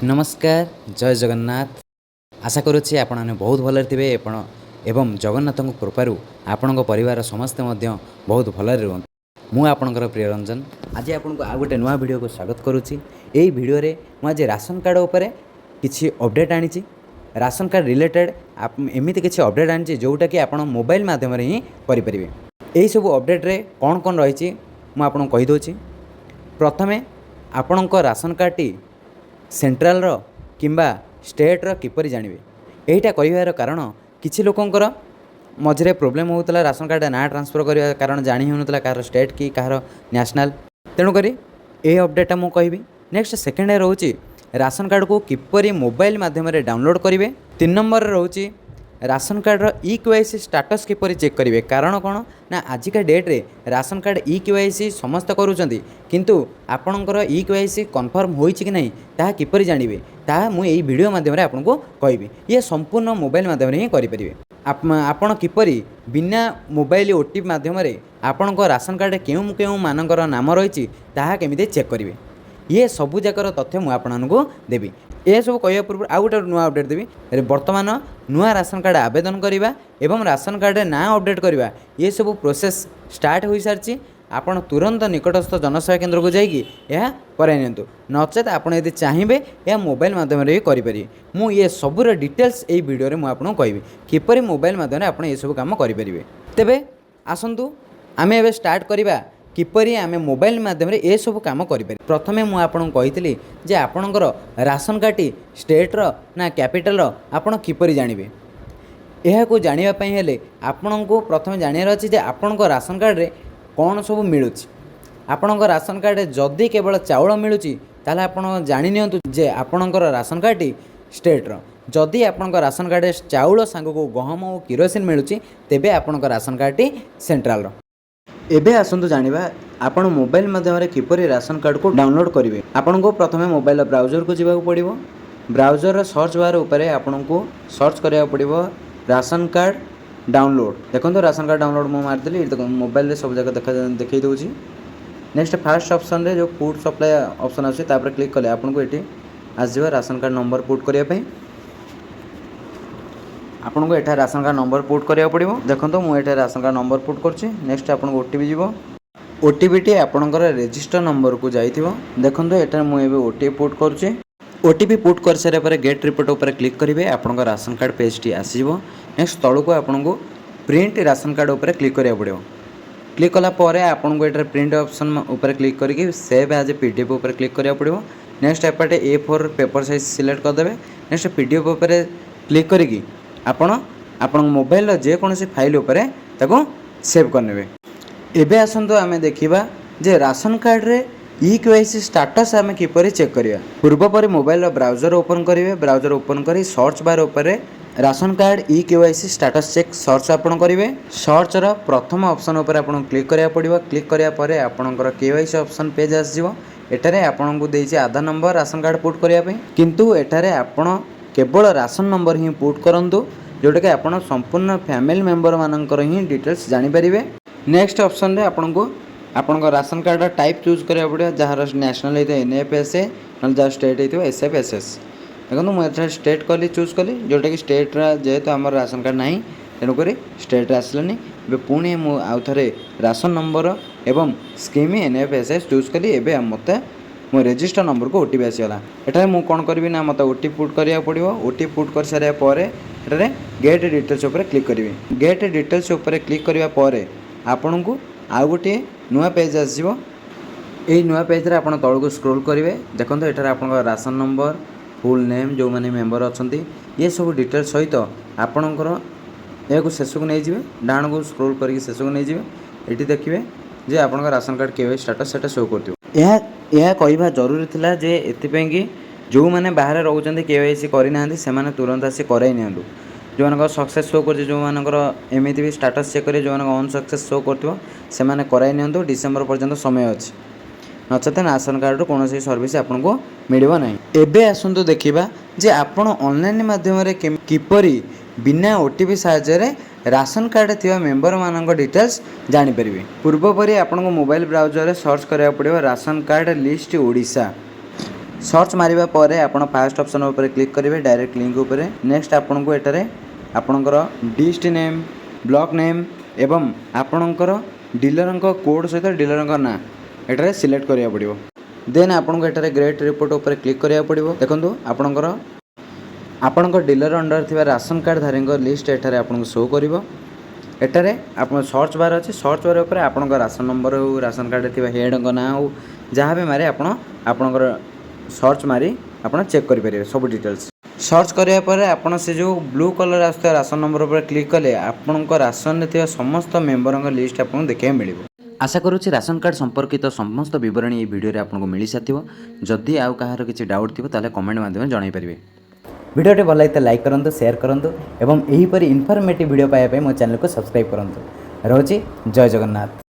नमस्कार जय जगन्नाथ। आशा करुच्ची आपण बहुत भल थे एवं जगन्नाथ कृपार आपण परिवार समस्ते बहुत भल रुहतु। मु आपणकर प्रिय रंजन आज आपको आ गए नुआ वीडियो को स्वागत करुच्ची। यही वीडियो रे मुझे राशन कार्ड उपर किसी अपडेट आनी राशन कार्ड रिलेटेड एमती किसी अपडेट आनी जोटा कि आप मोबाइल मध्यम ही करेंगे। यही सब अपडेट रे कौन कौन रही मुझे कहीदे। प्रथमे आपण राशन कार्ड टी सेंट्रल रो किंबा स्टेट रो किपरि जानबे एटा कहबार कारण किछि लोकंकर मझे प्रोब्लेम होता राशन कार्ड ना ट्रांसफर करने कारण जानी होता कहार स्टेट कि कहार नेशनल। तेणुक ये अपडेटा मुझे कहबी। नेक्स्ट सेकेंड रोचे राशन कार्ड को किपरि मोबाइल मध्यम डाउनलोड करेंगे। 3 नंबर रोचे राशन कार्ड रो ई-केवाईसी स्टाटस किपरि चेक करेंगे। कारण कौन ना आजिका डेट रे राशन कार्ड ई-केवाईसी समस्त करूछंती किंतु आपणकर ई-केवाईसी कन्फर्म होईछि कि नहीं ताहा किपरि जानिबे ताहा मु एई वीडियो माध्यम आपको कहबी। ये संपूर्ण मोबाइल माध्यम ही करेंगे। आपण किपरि बिना मोबाइल ओटीपी माध्यम आपणकर राशन कार्ड केउं केउं मानकर नाम रही ताहा केमिति चेक करेंगे। ये सबू जाकर तथ्य मुझे आपको देवी। यह सब कह पूर्व आउ गोटे नुआ अपडेट देवी। बर्तमान नुआ राशन कार्ड आवेदन करवा एवं राशन कार्ड ना अपडेट करवा ये सब प्रोसेस स्टार्ट हो सारी। आपड़ तुरंत निकटस्थ जनसेवा केन्द्र को जाइए यह कराई नचेत आप यदि चाहिए यह मोबाइल माध्यम भी करेंगे। मुझे सबूर डिटेल्स यही वीडियो में आपको कहबी किपरि मोबाइल माध्यम आप ये सब कम करेंगे। तेबे आसतु आम ए स्टार्ट करवा किपरि आम मोबाइल माध्यम ये सब कम करें। प्रथमे मुझे आपको कही जे आपणकर राशन कार्ड स्टेट रो ना कैपिटल रो आपण किपरि जानबे। यह को जानापी हेले आपण को प्रथम जानवर अच्छी जे आपण राशन कार्ड रे कौन सब मिलूँ। आपण राशन कार्ड जदि केवल चाउल मिलूँ ताले आपण जानि नियंतु जे आपणकर राशन कार्ड स्टेट रो। जदि आपण राशन कार्ड चाउल सांग को गहम और किरोसिन मिलूँ तेबे आपण राशन कार्ड सेंट्रल रो। एबे आसतु जानिबा आपण मोबाइल माध्यम किपरि राशन कार्ड को डाउनलोड करेंगे। आपण को प्रथमे मोबाइल ब्राउजर को जावाक पड़िबो। ब्राउजर सर्च बार उपरे आपण को सर्च करिया पड़िबो राशन कार्ड डाउनलोड। देखो राशन कार्ड डाउनलोड मु मारदेली मोबाइल रे सब जगह देखै दउची। नेक्स्ट फर्स्ट ऑप्शन रे जो फूड सप्लाई ऑप्शन आछे तापर क्लिक कले आपण को एठी आसीबा राशन कार्ड नंबर पुट करिया पई। आपन को एठा राशन कार्ड नंबर पुट करिया पड़िबो। देखो मुझे राशन कार्ड नंबर पुट करछि। नेक्स्ट आपन को ओटीपी जीवो। ओटीपी टी आपनकर रजिस्टर नंबर को जाइथिबो। देखो एठा मु एबे ओटीपी पुट करछि। ओटीपी पुट कर सारे पर गेट रिपोर्ट ऊपर क्लिक करेंगे। आपन राशन कार्ड पेज टी आसीबो। नेक्स्ट तळु को आपन को प्रिंट राशन कार्ड ऊपर क्लिक करिया पड़िबो। क्लिक कला परे आपन को एठा प्रिंट ऑप्शन ऊपर क्लिक करके सेव एज ए पीडीएफ ऊपर क्लिक करिया पड़िबो। नेक्स्ट एपटे A4 पेपर साइज सिलेक्ट कर देबे। नेक्स्ट पीडीएफ ऊपर क्लिक करके आपण मोबाइल जेकोसी फाइल उपरे ताको सेव करने। एबे आसंतु आमे देखिबा जे राशन कार्ड रे ई-केवाईसी स्टाटस आमे किपरि चेक करिया। पूर्व परि मोबाइल ब्राउजर ओपन करिवे। ब्राउजर ओपन करी सर्च बार उपरे ration card e KYC status check search आपण करिवे। सर्च रो प्रथम ऑप्शन ऊपर आपण क्लिक करिया पड़िबो। क्लिक करिया परे आपणकर केवाईसी ऑप्शन पेज आसीबो। एटारे आपण को देछि आधार नंबर राशन कार्ड पुट करिया पे किंतु एटारे आपण केवल राशन नंबर ही पुट करंतु जोटा कि आप संपूर्ण फैमिली मेंबर मानकर ही डिटेल्स जानीपर। नेक्स्ट ऑप्शन रे आपन को राशन कार्ड टाइप चूज करा पड़े जार नेशनल होता NFSA ना जहाँ स्टेट होता SFSS। देखो मुझे स्टेट कली चूज कली जोटा कि स्टेट जेहेतु आम राशन कार्ड ना तेणुक स्टेट आसलानी। पुणी मु आउ थे राशन नंबर एवं स्कीम NFSS चूज कली। एवं मत मो रजिस्टर नंबर को ओटीपी आसीगला। एठारे मु कौन करी ना मत ओटीपी पुट करिया पड़िबो। ओटीपी पुट कर सारे पर एठारे गेट डिटेल्स ऊपर क्लिक करिवे। गेट डिटेल्स ऊपर क्लिक करिवा परे आपन को आउ गोटे नुआ पेज आसीबो। एई नुआ पेज रे आपन तळ को स्क्रॉल करिवे। देखंतो एठारे आपन राशन नंबर फुल नेम जो माने मेंबर अछंती ये सब डिटेल्स सहित आपनकर या शेष को नहीं जिवे। डाण को स्क्रॉल करके शेष को नहीं जिवे। एठी देखिवे जे आपन राशन कार्ड केवे स्टेटस सेटा शो करथिबो। यह कहवा जरूरी थिला जे एथिपई कि जो मैंने बाहर रोचते केवाईसी करना से तुरंत आसी कराई नियंतु। जो मान सक्सेस शो कर जो मानकर एमती भी स्टाटस चेक करे जो अनसक्सेस शो कर कराई नियंतु। डिसेम्बर पर्यंत समय अच्छी नचेत राशन कार्ड कौन सर्विस आपको मिलवा ना। एबे आसतु देखा जे आपण ऑनलाइन माध्यम किपरि बिना ओटीपी साहाय्य राशन कार्ड थिबा मेंबर मानक डिटेल्स जानीपर। पूर्वपरि आपन मोबाइल ब्राउजर सर्च करा पड़ो ration card list Odisha search मारिबा परे आपण फर्स्ट ऑप्शन ऊपर क्लिक करेंगे डायरेक्ट लिंक ऊपर। नेक्स्ट आपन को एटारे आपणकर डिस्ट्रिक्ट नेम ब्लॉक नेम एवं आपणकर डीलर कोड सहित डीलर ना एटारे सिलेक्ट करिया पड़िबो। देन आपन को एटारे ग्रेट रिपोर्ट ऊपर क्लिक करिया पड़िबो। देखंतु आपणकर डीलर अंडर थिबा राशन कार्ड धारी लिस्ट एटारे आपन को शो करिवो। एटारे आपन सर्च बार अछि सर्च बार ऊपर आपणकर राशन नंबर हो राशन कार्ड थिबा हेड ना हो जहाँ भी मारे आपणकर सर्च मारी आपन चेक करि परिबे सब डिटेल्स। सर्च करिया परे आपन से जो ब्लू कलर आस्ते राशन नंबर ऊपर क्लिक कले आपणकर राशन रे थिबा समस्त मेंबर लिस्ट आपन देखै मिलिबो। आशा करूँ राशन कार्ड संपर्कित समस्त विवरणी ये वीडियो आपको मिल सारी। जदि आउ कहार किसी डाउट थी ताले कमेंट माध्यम जन पारे। वीडियो भल लगे लाइक करूँ शेयर करूँ और यहीपरि इनफॉर्मेटिव वीडियो पाइबा मो चैनल को सब्सक्राइब करूँ। रोची जय जगन्नाथ।